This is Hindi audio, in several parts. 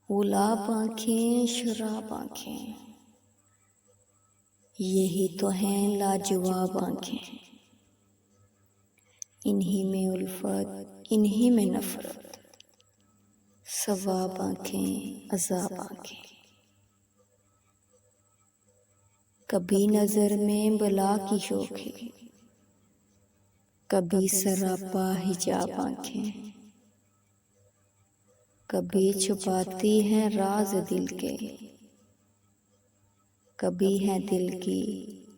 गुलाब आँखें शराब आँखें, यही तो हैं लाजवाब आँखें। इन्हीं में उल्फत, इन्हीं में नफरत, सवाब आँखें अज़ाब आँखें। कभी नजर में बला की शोखी, कभी सरापा हिजाब आँखें। कभी छुपाती हैं राज दिल के, कभी है दिल की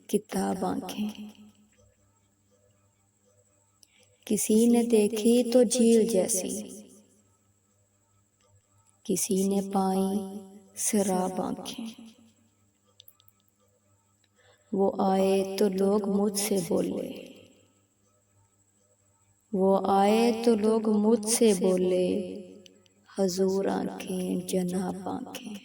किताब आँखें। किसी ने देखी तो झील जैसी, किसी ने पाई शराब आँखें। वो आए तो लोग मुझसे बोले, वो आए तो लोग मुझसे बोले, हजूर आँखें जनाब आँखें।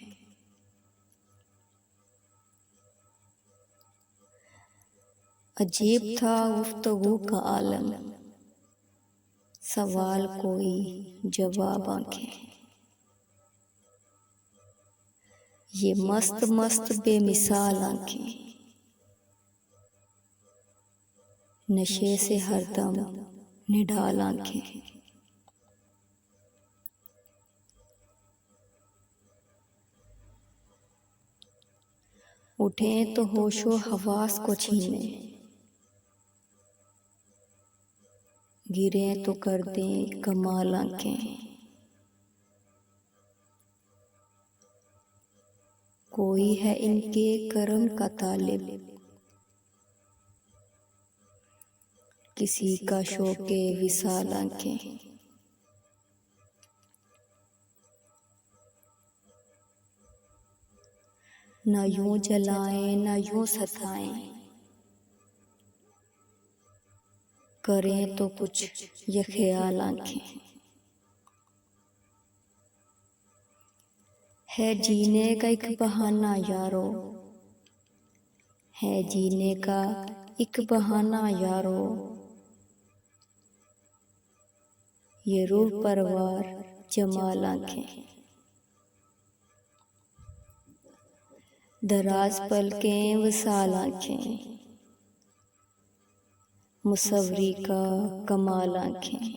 अजीब था गुफ्तगू का आलम, सवाल कोई जवाब आँखें। ये मस्त मस्त बेमिसाल आँखें, नशे से हरदम निढाल आँखें। उठें तो होशो हवास को छीने, गिरें तो कर दें कमाल आँखें। कोई है इनके करम का तालिब, किसी का शौके विसाल आँखें। न यूं जलाएं न यूं सताएं, करें तो कुछ ये ख्याल आँखें। है जीने का एक बहाना यारो, है जीने का एक बहाना यारो, ये रूह परवार जमाल आँखें। दराज पलकें वसाल आँखें, मुसव्वरी का कमाल आँखें।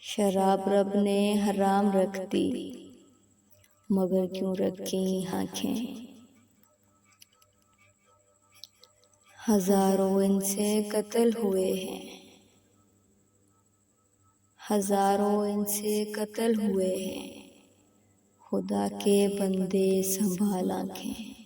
शराब रब ने हराम रख दी, मगर क्यों रखी आँखें। हजारों इनसे कत्ल हुए हैं, हजारों इनसे कत्ल हुए हैं, खुदा के बंदे संभाल आँखें।